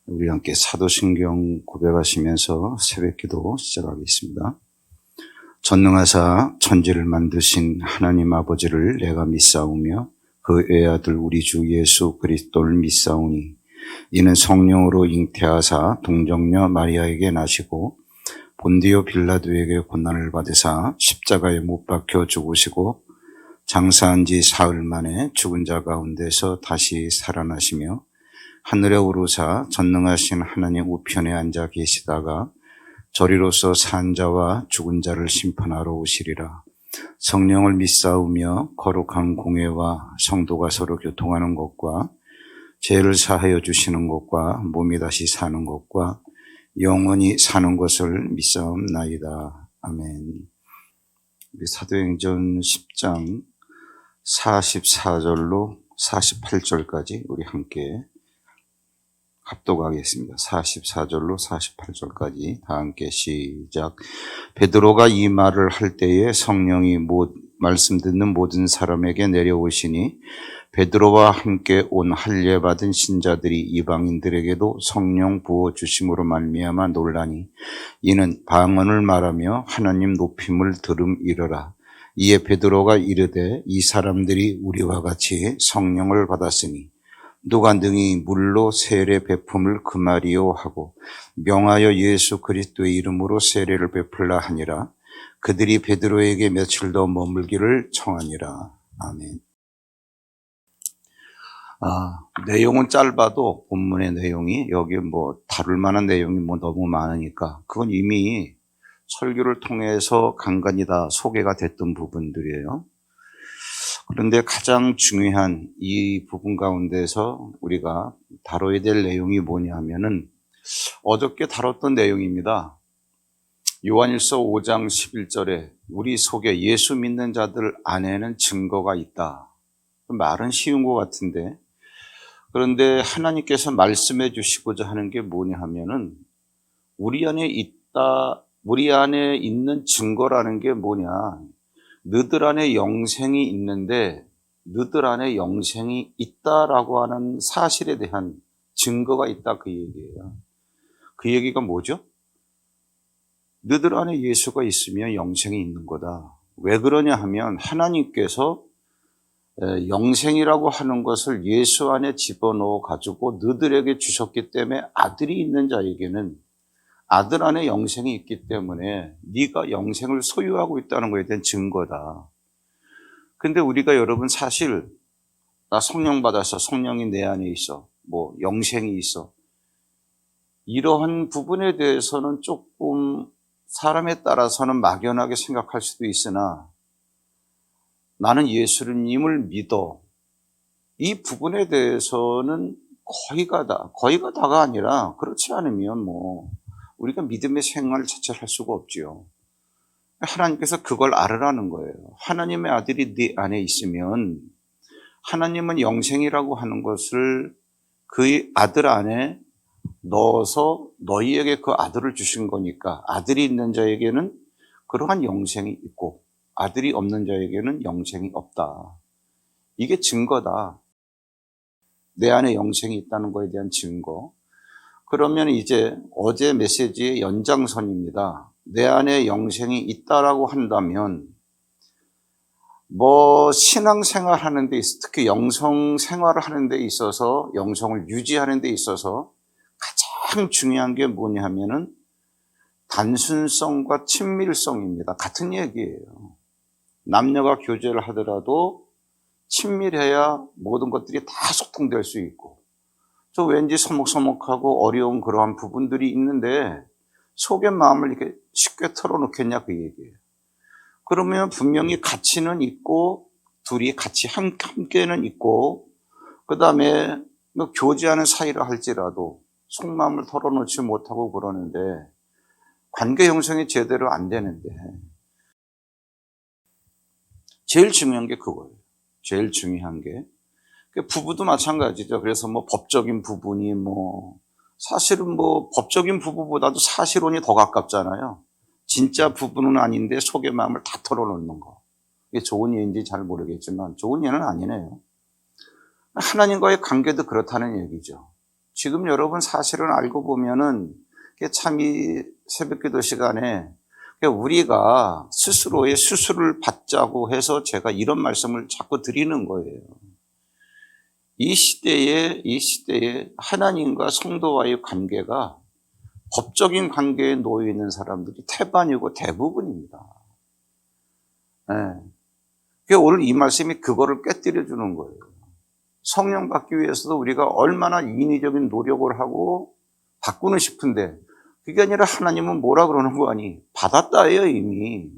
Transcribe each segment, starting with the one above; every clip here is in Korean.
우리 함께 사도신경 고백하시면서 새벽기도 시작하겠습니다. 전능하사 천지를 만드신 하나님 아버지를 내가 믿사오며 그 외아들 우리 주 예수 그리스도를 믿사오니 이는 성령으로 잉태하사 동정녀 마리아에게 나시고 본디오 빌라도에게 고난을 받으사 십자가에 못 박혀 죽으시고 장사한 지 사흘 만에 죽은 자 가운데서 다시 살아나시며 하늘에 오르사 전능하신 하나님 우편에 앉아 계시다가 저리로서 산 자와 죽은 자를 심판하러 오시리라. 성령을 믿사오며 거룩한 공회와 성도가 서로 교통하는 것과 죄를 사하여 주시는 것과 몸이 다시 사는 것과 영원히 사는 것을 믿사옵나이다. 아멘. 우리 사도행전 10장 44절로 48절까지 우리 함께 합독하겠습니다. 44절로 48절까지 다 함께 시작. 베드로가 이 말을 할 때에 성령이 말씀 듣는 모든 사람에게 내려오시니 베드로와 함께 온 할례 받은 신자들이 이방인들에게도 성령 부어 주심으로 말미암아 놀라니 이는 방언을 말하며 하나님 높임을 들음이러라. 이에 베드로가 이르되 이 사람들이 우리와 같이 성령을 받았으니 누가 능히 물로 세례 베품을 금하리요 하고 명하여 예수 그리스도의 이름으로 세례를 베풀라 하니라. 그들이 베드로에게 며칠 더 머물기를 청하니라. 아멘. 내용은 짧아도 본문의 내용이 여기 다룰 만한 내용이 너무 많으니까 그건 이미 설교를 통해서 간간히 다 소개가 됐던 부분들이에요. 그런데 가장 중요한 이 부분 가운데서 우리가 다뤄야 될 내용이 뭐냐 하면은 어저께 다뤘던 내용입니다. 요한일서 5장 11절에 우리 속에 예수 믿는 자들 안에는 증거가 있다. 말은 쉬운 것 같은데 그런데 하나님께서 말씀해 주시고자 하는 게 뭐냐 하면은 우리 안에 있는 증거라는 게 뭐냐. 너들 안에 영생이 있는데 너들 안에 영생이 있다라고 하는 사실에 대한 증거가 있다 그 얘기예요. 그 얘기가 뭐죠? 너들 안에 예수가 있으면 영생이 있는 거다. 왜 그러냐 하면 하나님께서 영생이라고 하는 것을 예수 안에 집어넣어 가지고 너들에게 주셨기 때문에 아들이 있는 자에게는 아들 안에 영생이 있기 때문에 네가 영생을 소유하고 있다는 것에 대한 증거다. 근데 우리가 여러분 사실 나 성령 받았어. 성령이 내 안에 있어. 영생이 있어. 이러한 부분에 대해서는 조금 사람에 따라서는 막연하게 생각할 수도 있으나 나는 예수님을 믿어. 이 부분에 대해서는 거의가 다가 아니라 그렇지 않으면 우리가 믿음의 생활 자체를 할 수가 없지요. 하나님께서 그걸 알으라는 거예요. 하나님의 아들이 네 안에 있으면 하나님은 영생이라고 하는 것을 그 아들 안에 넣어서 너희에게 그 아들을 주신 거니까 아들이 있는 자에게는 그러한 영생이 있고 아들이 없는 자에게는 영생이 없다. 이게 증거다. 내 안에 영생이 있다는 것에 대한 증거. 그러면 이제 어제 메시지의 연장선입니다. 내 안에 영생이 있다라고 한다면 신앙생활 하는 데 있어서 특히 영성 생활을 하는 데 있어서 영성을 유지하는 데 있어서 가장 중요한 게 뭐냐 하면은 단순성과 친밀성입니다. 같은 얘기예요. 남녀가 교제를 하더라도 친밀해야 모든 것들이 다 소통될 수 있고 저 왠지 서먹서먹하고 어려운 그러한 부분들이 있는데 속의 마음을 이렇게 쉽게 털어놓겠냐 그 얘기예요. 그러면 분명히 가치는 있고 둘이 같이 함께는 있고 그 다음에 교제하는 사이라 할지라도 속마음을 털어놓지 못하고 그러는데 관계 형성이 제대로 안 되는데 제일 중요한 게 그거예요. 제일 중요한 게 부부도 마찬가지죠. 그래서 법적인 부분이 사실은 법적인 부부보다도 사실혼이 더 가깝잖아요. 진짜 부부는 아닌데 속의 마음을 다 털어놓는 거. 이게 좋은 예인지 잘 모르겠지만 좋은 예는 아니네요. 하나님과의 관계도 그렇다는 얘기죠. 지금 여러분 사실은 알고 보면은 참 이 새벽기도 시간에 우리가 스스로의 수술을 받자고 해서 제가 이런 말씀을 자꾸 드리는 거예요. 이 시대에 하나님과 성도와의 관계가 법적인 관계에 놓여 있는 사람들이 태반이고 대부분입니다. 네. 오늘 이 말씀이 그거를 깨뜨려 주는 거예요. 성령 받기 위해서도 우리가 얼마나 인위적인 노력을 하고 바꾸는 싶은데 그게 아니라 하나님은 뭐라 그러는 거 아니? 받았다예요, 이미.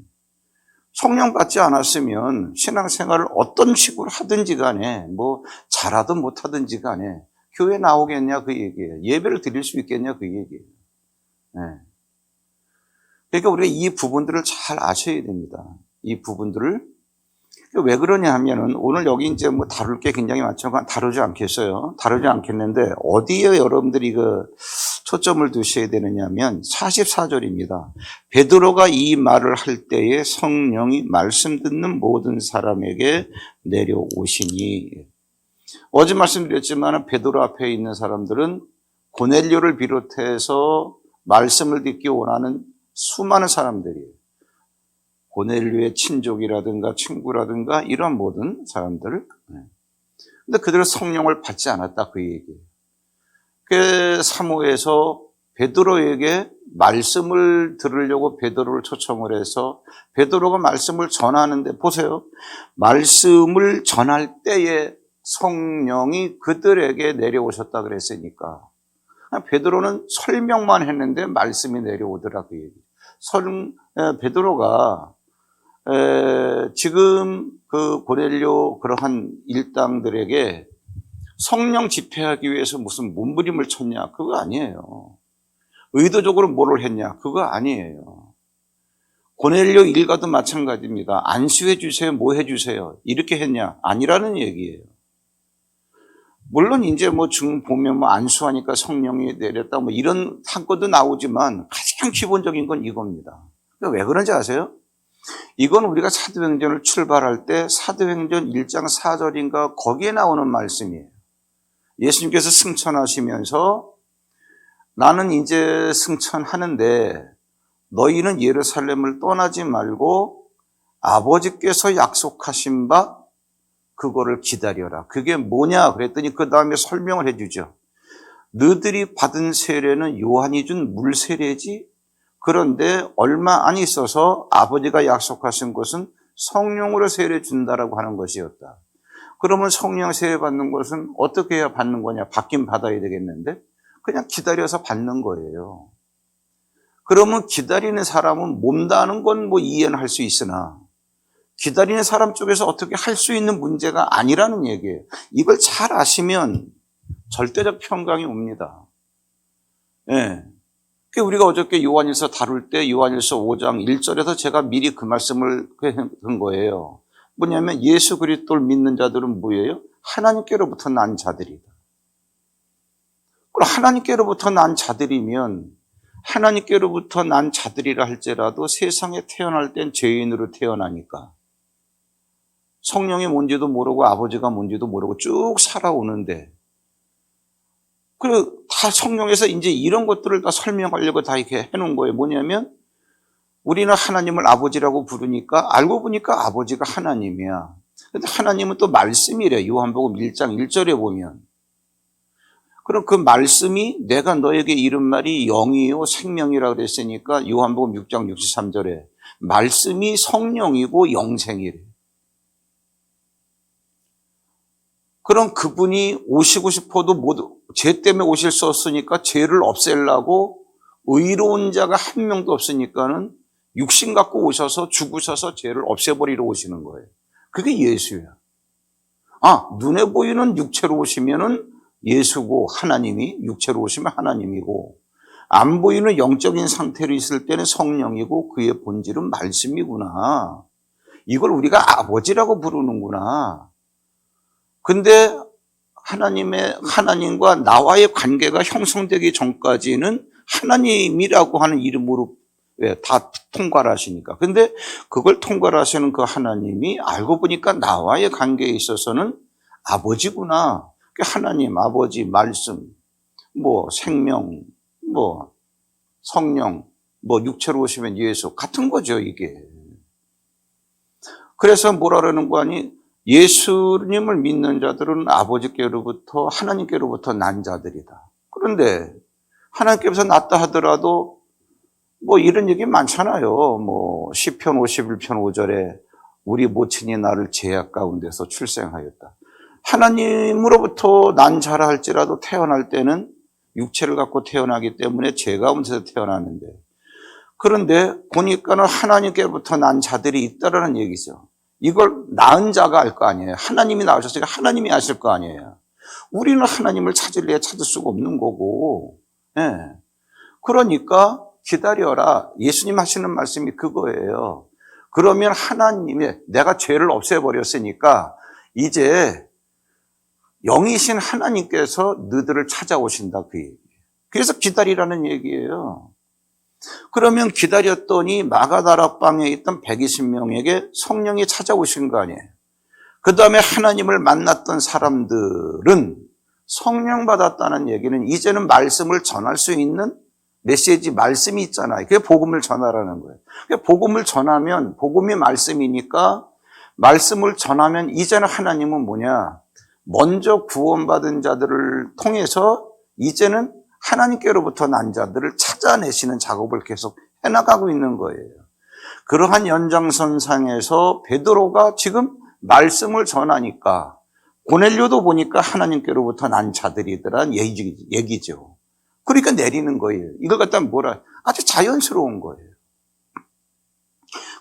성령 받지 않았으면 신앙생활을 어떤 식으로 하든지 간에 뭐 잘하든 못하든지 간에 교회 나오겠냐 그 얘기예요. 예배를 드릴 수 있겠냐 그 얘기예요. 네. 그러니까 우리가 이 부분들을 잘 아셔야 됩니다. 이 부분들을 왜 그러냐 하면은 오늘 여기 이제 뭐 다룰 게 굉장히 많지만 다루지 않겠어요. 다루지 않겠는데 어디에 여러분들이 초점을 두셔야 되느냐 하면 44절입니다. 베드로가 이 말을 할 때에 성령이 말씀 듣는 모든 사람에게 내려오시니. 어제 말씀드렸지만 베드로 앞에 있는 사람들은 고넬료를 비롯해서 말씀을 듣기 원하는 수많은 사람들이에요. 고넬료의 친족이라든가 친구라든가 이런 모든 사람들. 근데 그들은 성령을 받지 않았다 그 얘기예요. 그 사모에서 베드로에게 말씀을 들으려고 베드로를 초청을 해서 베드로가 말씀을 전하는데 보세요. 말씀을 전할 때에 성령이 그들에게 내려오셨다 그랬으니까 베드로는 설명만 했는데 말씀이 내려오더라 그 얘기예요. 베드로가 지금 그 고넬료 그러한 일당들에게 성령 집회하기 위해서 무슨 몸부림을 쳤냐? 그거 아니에요. 의도적으로 뭐를 했냐? 그거 아니에요. 고넬료 일가도 마찬가지입니다. 안수해 주세요, 뭐 해 주세요. 이렇게 했냐? 아니라는 얘기예요. 물론 이제 뭐 보면 뭐 안수하니까 성령이 내렸다 뭐 이런 사건도 나오지만 가장 기본적인 건 이겁니다. 왜 그런지 아세요? 이건 우리가 사도행전을 출발할 때 사도행전 1장 4절인가 거기에 나오는 말씀이에요. 예수님께서 승천하시면서 나는 이제 승천하는데 너희는 예루살렘을 떠나지 말고 아버지께서 약속하신 바 그거를 기다려라. 그게 뭐냐 그랬더니 그 다음에 설명을 해주죠. 너희들이 받은 세례는 요한이 준 물세례지 그런데 얼마 안 있어서 아버지가 약속하신 것은 성령으로 세례 준다라고 하는 것이었다. 그러면 성령 세례 받는 것은 어떻게 해야 받는 거냐? 받긴 받아야 되겠는데 그냥 기다려서 받는 거예요. 그러면 기다리는 사람은 몸다는 건 뭐 이해는 할 수 있으나 기다리는 사람 쪽에서 어떻게 할 수 있는 문제가 아니라는 얘기예요. 이걸 잘 아시면 절대적 평강이 옵니다. 예. 우리가 어저께 요한일서 다룰 때 요한일서 5장 1절에서 제가 미리 그 말씀을 한 거예요. 뭐냐면 예수 그리스도를 믿는 자들은 뭐예요? 하나님께로부터 난 자들이다. 그럼 하나님께로부터 난 자들이면 하나님께로부터 난 자들이라 할지라도 세상에 태어날 땐 죄인으로 태어나니까 성령이 뭔지도 모르고 아버지가 뭔지도 모르고 쭉 살아오는데 그리고 다 성령에서 이제 이런 것들을 다 설명하려고 다 이렇게 해놓은 거예요. 뭐냐면 우리는 하나님을 아버지라고 부르니까 알고 보니까 아버지가 하나님이야. 근데 하나님은 또 말씀이래. 요한복음 1장 1절에 보면. 그럼 그 말씀이 내가 너에게 이른 말이 영이요 생명이라고 그랬으니까 요한복음 6장 63절에 말씀이 성령이고 영생이래. 그럼 그분이 오시고 싶어도 죄 때문에 오실 수 없으니까 죄를 없애려고 의로운 자가 한 명도 없으니까는 육신 갖고 오셔서 죽으셔서 죄를 없애버리러 오시는 거예요. 그게 예수야. 눈에 보이는 육체로 오시면은 예수고 하나님이 육체로 오시면 하나님이고 안 보이는 영적인 상태로 있을 때는 성령이고 그의 본질은 말씀이구나. 이걸 우리가 아버지라고 부르는구나. 근데 하나님과 나와의 관계가 형성되기 전까지는 하나님이라고 하는 이름으로 왜? 다 통과를 하시니까. 근데 그걸 통과를 하시는 그 하나님이 알고 보니까 나와의 관계에 있어서는 아버지구나. 하나님, 아버지, 말씀, 뭐 생명, 뭐 성령, 뭐 육체로 오시면 예수 같은 거죠, 이게. 그래서 뭐라 그러는 거 아니? 예수님을 믿는 자들은 아버지께로부터 하나님께로부터 난 자들이다. 그런데 하나님께서 낳다 하더라도 뭐 이런 얘기 많잖아요. 뭐 시편 51편 5절에 우리 모친이 나를 죄악 가운데서 출생하였다. 하나님으로부터 난 자라 할지라도 태어날 때는 육체를 갖고 태어나기 때문에 죄 가운데서 태어나는데, 그런데 보니까는 하나님께로부터 난 자들이 있다라는 얘기죠. 이걸 낳은 자가 알 거 아니에요. 하나님이 낳으셨으니까 하나님이 아실 거 아니에요. 우리는 하나님을 찾을래야 찾을 수가 없는 거고. 예. 그러니까 기다려라. 예수님 하시는 말씀이 그거예요. 그러면 하나님의, 내가 죄를 없애버렸으니까 이제 영이신 하나님께서 너희들을 찾아오신다, 그 얘기예요. 그래서 기다리라는 얘기예요. 그러면 기다렸더니 마가다라 방에 있던 120명에게 성령이 찾아오신 거 아니에요. 그 다음에 하나님을 만났던 사람들은 성령 받았다는 얘기는 이제는 말씀을 전할 수 있는 메시지, 말씀이 있잖아요. 그게 복음을 전하라는 거예요. 복음을 전하면, 복음이 말씀이니까 말씀을 전하면 이제는 하나님은 뭐냐? 먼저 구원받은 자들을 통해서 이제는 하나님께로부터 난 자들을 찾아내시는 작업을 계속 해나가고 있는 거예요. 그러한 연장선상에서 베드로가 지금 말씀을 전하니까 고넬료도 보니까 하나님께로부터 난 자들이더란 얘기죠. 그러니까 내리는 거예요. 이걸 갖다 뭐라, 아주 자연스러운 거예요.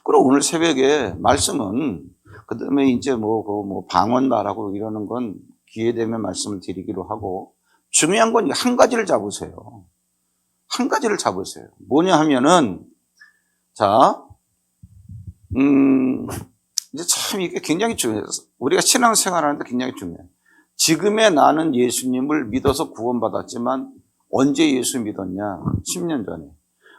그리고 오늘 새벽에 말씀은, 그 다음에 이제 뭐 방언 말하고 이러는 건 기회 되면 말씀을 드리기로 하고, 중요한 건 한 가지를 잡으세요. 한 가지를 잡으세요. 뭐냐 하면은, 자, 이제 참 이게 굉장히 중요해요. 우리가 신앙생활 하는데 굉장히 중요해요. 지금의 나는 예수님을 믿어서 구원받았지만 언제 예수 믿었냐? 10년 전에.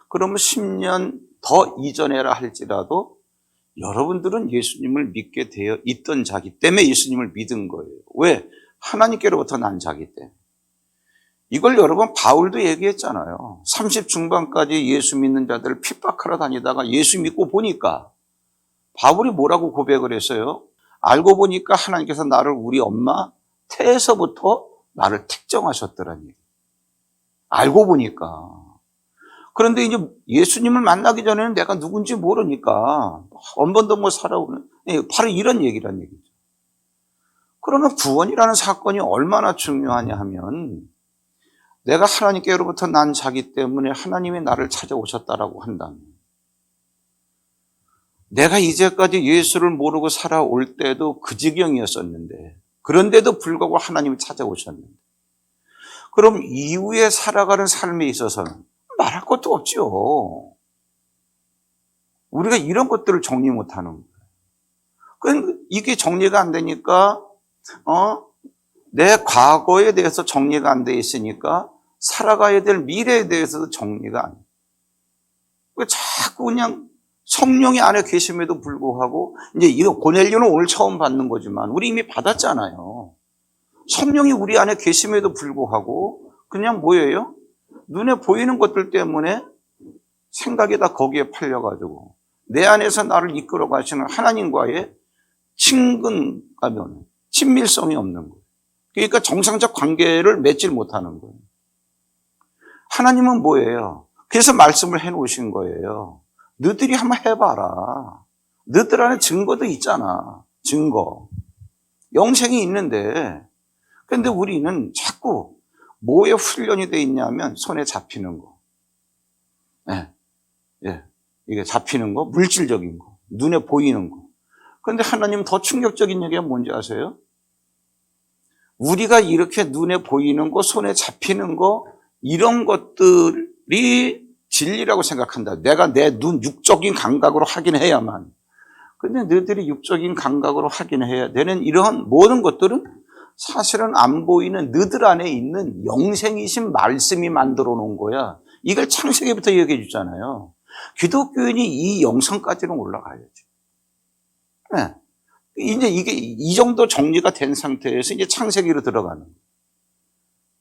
그러면 10년 더 이전에라 할지라도 여러분들은 예수님을 믿게 되어 있던 자기 때문에 예수님을 믿은 거예요. 왜? 하나님께로부터 난 자기 때문에. 이걸 여러분 바울도 얘기했잖아요. 30 중반까지 예수 믿는 자들을 핍박하러 다니다가 예수 믿고 보니까 바울이 뭐라고 고백을 했어요? 알고 보니까 하나님께서 나를 우리 엄마 태에서부터 나를 택정하셨더라는 얘기. 알고 보니까. 그런데 이제 예수님을 만나기 전에는 내가 누군지 모르니까 한 번도 못 살아오는, 바로 이런 얘기란 얘기죠. 그러면 구원이라는 사건이 얼마나 중요하냐 하면, 내가 하나님께로부터 난 자기 때문에 하나님이 나를 찾아오셨다라고 한다면, 내가 이제까지 예수를 모르고 살아올 때도 그 지경이었었는데, 그런데도 불구하고 하나님이 찾아오셨는데, 그럼 이후에 살아가는 삶에 있어서는 말할 것도 없죠. 우리가 이런 것들을 정리 못하는 거예요. 이게 정리가 안 되니까 내 과거에 대해서 정리가 안 돼 있으니까 살아가야 될 미래에 대해서도 정리가 안 돼요. 자꾸 그냥 성령이 안에 계심에도 불구하고, 이제 이거 고넬료는 오늘 처음 받는 거지만 우리 이미 받았잖아요. 성령이 우리 안에 계심에도 불구하고 그냥 뭐예요? 눈에 보이는 것들 때문에 생각이 다 거기에 팔려가지고 내 안에서 나를 이끌어 가시는 하나님과의 친근감이, 친밀성이 없는 거예요. 그러니까 정상적 관계를 맺질 못하는 거예요. 하나님은 뭐예요? 그래서 말씀을 해놓으신 거예요. 너희들이 한번 해봐라. 너희들 안에 증거도 있잖아. 증거. 영생이 있는데, 근데 우리는 자꾸 뭐에 훈련이 돼 있냐면 손에 잡히는 거. 이게 잡히는 거, 물질적인 거, 눈에 보이는 거. 그런데 하나님 더 충격적인 얘기가 뭔지 아세요? 우리가 이렇게 눈에 보이는 거, 손에 잡히는 거, 이런 것들이 진리라고 생각한다. 내가 내 눈 육적인 감각으로 확인해야만. 근데 너희들이 육적인 감각으로 확인해야 되는 이러한 모든 것들은 사실은 안 보이는 너희들 안에 있는 영생이신 말씀이 만들어 놓은 거야. 이걸 창세기부터 얘기해 주잖아요. 기독교인이 이 영성까지는 올라가야죠. 네. 이제 이게 이 정도 정리가 된 상태에서 이제 창세기로 들어가는 거예요.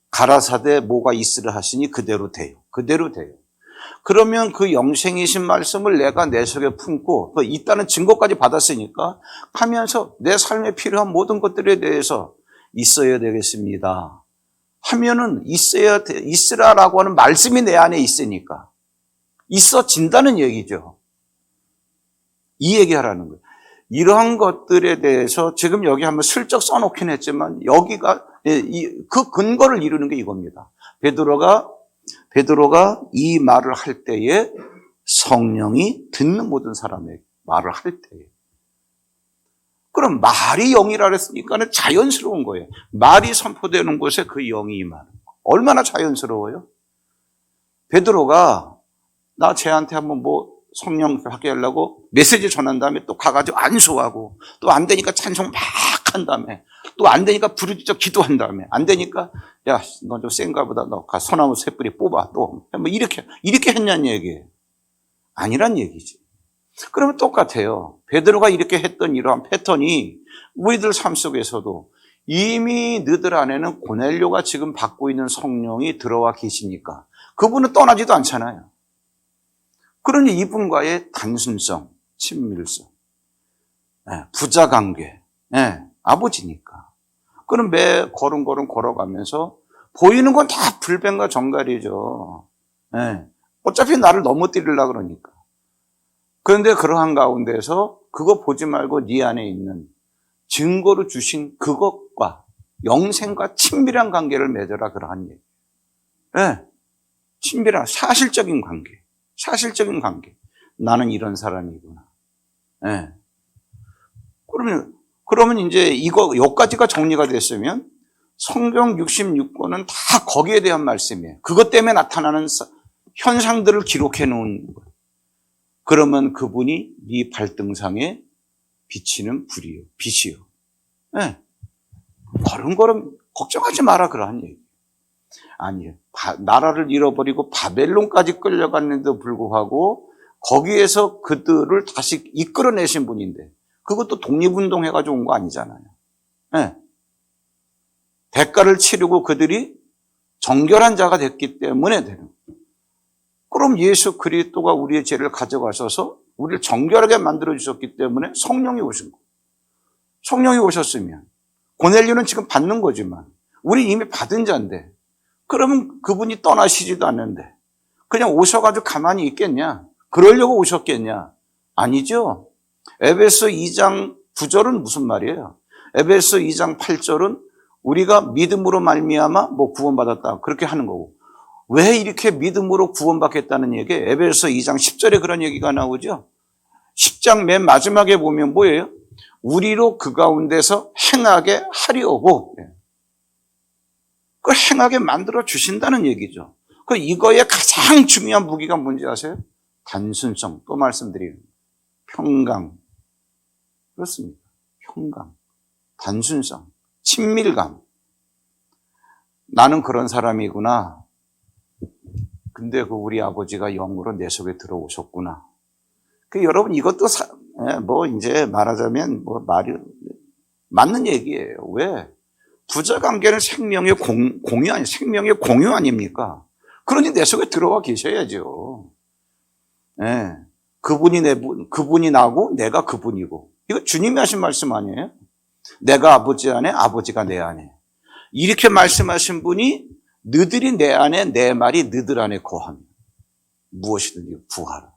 가라사대 뭐가 있으라 하시니 그대로 돼요. 그대로 돼요. 그러면 그 영생이신 말씀을 내가 내 속에 품고 그 있다는 증거까지 받았으니까 하면서 내 삶에 필요한 모든 것들에 대해서 있어야 되겠습니다 하면은 있으라라고 하는 말씀이 내 안에 있으니까 있어진다는 얘기죠. 이 얘기하라는 거예요. 이러한 것들에 대해서 지금 여기 한번 슬쩍 써놓긴 했지만 여기가 그 근거를 이루는 게 이겁니다. 베드로가 이 말을 할 때에 성령이 듣는 모든 사람에게 말을 할 때에 그럼 말이 영이라 그랬으니까 자연스러운 거예요. 말이 선포되는 곳에 그 영이 임하는 거. 얼마나 자연스러워요? 베드로가 나 쟤한테 한번 뭐 성령 하게 하려고 메시지 전한 다음에 또 가가지고 안수하고 또 안 되니까 찬송 막 한 다음에 또 안 되니까 부르짖어 기도한 다음에 안 되니까 야, 너 좀 센가 보다. 너 가 소나무 쇳뿌리 뽑아. 또 뭐 이렇게 했냐는 얘기예요. 아니란 얘기지. 그러면 똑같아요. 베드로가 이렇게 했던 이러한 패턴이 우리들 삶 속에서도 이미 너희들 안에는 고넬료가 지금 받고 있는 성령이 들어와 계시니까 그분은 떠나지도 않잖아요. 그러니 이분과의 단순성, 친밀성, 부자관계, 아버지니까. 그럼 매 걸음걸음 걸어가면서 보이는 건 다 불변과 정갈이죠. 어차피 나를 넘어뜨리려고 그러니까. 그런데 그러한 가운데서 그거 보지 말고 네 안에 있는 증거로 주신 그것과 영생과 친밀한 관계를 맺어라 그러한 얘기. 친밀한 사실적인 관계. 사실적인 관계. 나는 이런 사람이구나. 그러면 이제 여기까지가 정리가 됐으면 성경 66권은 다 거기에 대한 말씀이에요. 그것 때문에 나타나는 현상들을 기록해 놓은 거예요. 그러면 그분이 네 발등상에 비치는 불이요. 빛이요. 걸음걸음 걱정하지 마라 그러한 얘기. 아니에요. 나라를 잃어버리고 바벨론까지 끌려갔는데도 불구하고 거기에서 그들을 다시 이끌어내신 분인데 그것도 독립운동 해가지고 온 거 아니잖아요. 대가를 치르고 그들이 정결한 자가 됐기 때문에 되는 거예요. 그럼 예수 그리스도가 우리의 죄를 가져가셔서 우리를 정결하게 만들어주셨기 때문에 성령이 오신 거예요. 성령이 오셨으면 고넬료는 지금 받는 거지만 우리 이미 받은 자인데 그러면 그분이 떠나시지도 않는데 그냥 오셔가지고 가만히 있겠냐? 그러려고 오셨겠냐? 아니죠. 에베소 2장 9절은 무슨 말이에요? 에베소 2장 8절은 우리가 믿음으로 말미암아 뭐 구원받았다 그렇게 하는 거고 왜 이렇게 믿음으로 구원받겠다는 얘기예요? 에베소 2장 10절에 그런 얘기가 나오죠. 10장 맨 마지막에 보면 뭐예요? 우리로 그 가운데서 행하게 하려고 그걸 행하게 만들어 주신다는 얘기죠. 그 이거의 가장 중요한 무기가 뭔지 아세요? 단순성. 또 말씀드리는 평강. 그렇습니다. 평강, 단순성, 친밀감. 나는 그런 사람이구나. 근데 그 우리 아버지가 영으로 내 속에 들어오셨구나. 그 여러분 이것도 이제 말하자면 말이 맞는 얘기예요. 왜? 부자 관계는 생명의 공유 아니 생명의 공유 아닙니까? 그러니 내 속에 들어와 계셔야죠. 그분이 나고 내가 그분이고. 이거 주님이 하신 말씀 아니에요? 내가 아버지 안에 아버지가 내 안에. 이렇게 말씀하신 분이 너들이 내 안에 내 말이 너들 안에 거하면 무엇이든지 구하라.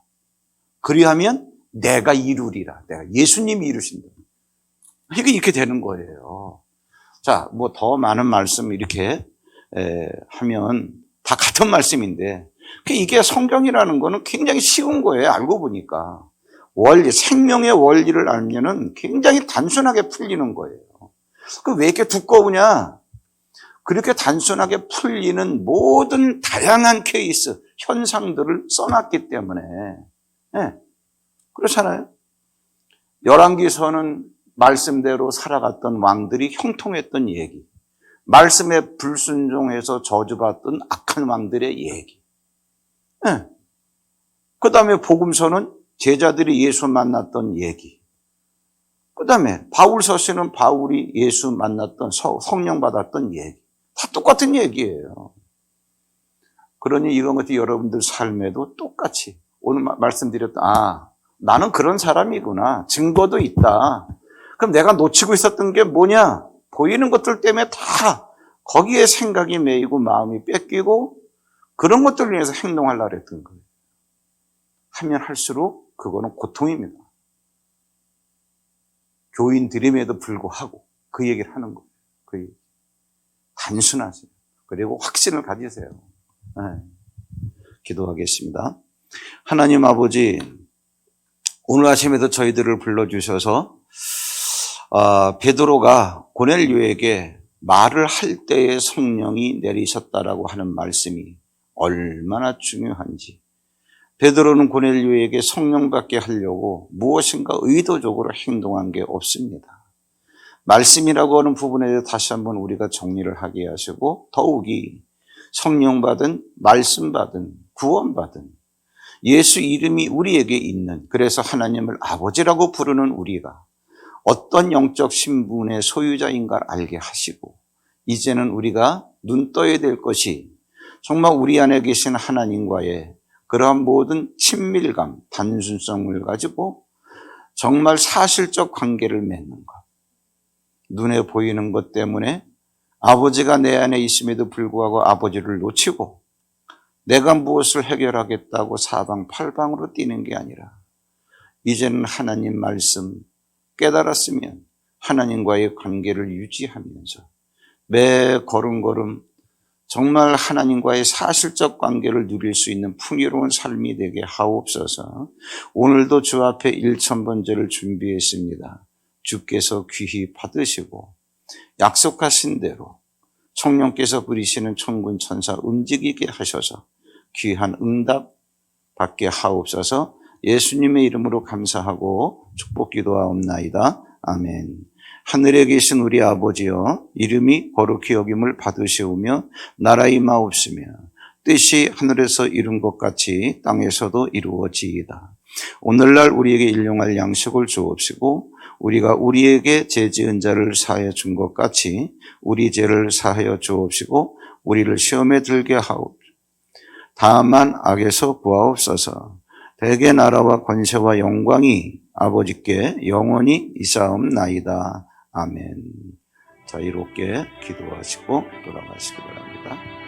그리하면 내가 이루리라. 내가 예수님이 이루신다. 이게 되는 거예요. 자, 뭐 더 많은 말씀 이렇게 하면 다 같은 말씀인데 이게 성경이라는 거는 굉장히 쉬운 거예요. 알고 보니까. 생명의 원리를 알면은 굉장히 단순하게 풀리는 거예요. 왜 이렇게 두꺼우냐? 그렇게 단순하게 풀리는 모든 다양한 케이스, 현상들을 써놨기 때문에. 그렇잖아요. 열왕기서는 말씀대로 살아갔던 왕들이 형통했던 얘기. 말씀에 불순종해서 저주받던 악한 왕들의 얘기. 그 다음에 복음서는 제자들이 예수 만났던 얘기. 그 다음에 바울서서는 바울이 예수 만났던 성령 받았던 얘기. 다 똑같은 얘기예요. 그러니 이런 것이 여러분들 삶에도 똑같이 오늘 말씀드렸던 나는 그런 사람이구나. 증거도 있다. 그럼 내가 놓치고 있었던 게 뭐냐? 보이는 것들 때문에 다 거기에 생각이 매이고 마음이 뺏기고 그런 것들을 위해서 행동하려고 했던 거예요. 하면 할수록 그거는 고통입니다. 교인들임에도 불구하고 그 얘기를 하는 거예요. 그 얘기. 단순하세요. 그리고 확신을 가지세요. 네. 기도하겠습니다. 하나님 아버지, 오늘 아침에도 저희들을 불러주셔서 베드로가 고넬료에게 말을 할 때에 성령이 내리셨다라고 하는 말씀이 얼마나 중요한지, 베드로는 고넬료에게 성령 받게 하려고 무엇인가 의도적으로 행동한 게 없습니다. 말씀이라고 하는 부분에 대해서 다시 한번 우리가 정리를 하게 하시고, 더욱이 성령 받은, 말씀 받은, 구원 받은 예수 이름이 우리에게 있는, 그래서 하나님을 아버지라고 부르는 우리가 어떤 영적 신분의 소유자인가를 알게 하시고, 이제는 우리가 눈 떠야 될 것이 정말 우리 안에 계신 하나님과의 그러한 모든 친밀감, 단순성을 가지고 정말 사실적 관계를 맺는 것. 눈에 보이는 것 때문에 아버지가 내 안에 있음에도 불구하고 아버지를 놓치고 내가 무엇을 해결하겠다고 사방팔방으로 뛰는 게 아니라, 이제는 하나님 말씀 깨달았으면 하나님과의 관계를 유지하면서 매 걸음걸음 정말 하나님과의 사실적 관계를 누릴 수 있는 풍요로운 삶이 되게 하옵소서. 오늘도 주 앞에 1000번제를 준비했습니다. 주께서 귀히 받으시고 약속하신 대로 성령께서 부리시는 천군 천사 움직이게 하셔서 귀한 응답 받게 하옵소서. 예수님의 이름으로 감사하고 축복 기도하옵나이다. 아멘. 하늘에 계신 우리 아버지여, 이름이 거룩히 여김을 받으시오며 나라 임하옵시며 뜻이 하늘에서 이룬 것 같이 땅에서도 이루어지이다. 오늘날 우리에게 일용할 양식을 주옵시고 우리가 우리에게 죄 지은 자를 사하여 준 것 같이 우리 죄를 사하여 주옵시고 우리를 시험에 들게 하옵시고 다만 악에서 구하옵소서. 대개 나라와 권세와 영광이 아버지께 영원히 있사옵나이다. 아멘. 자유롭게 기도하시고 돌아가시기 바랍니다.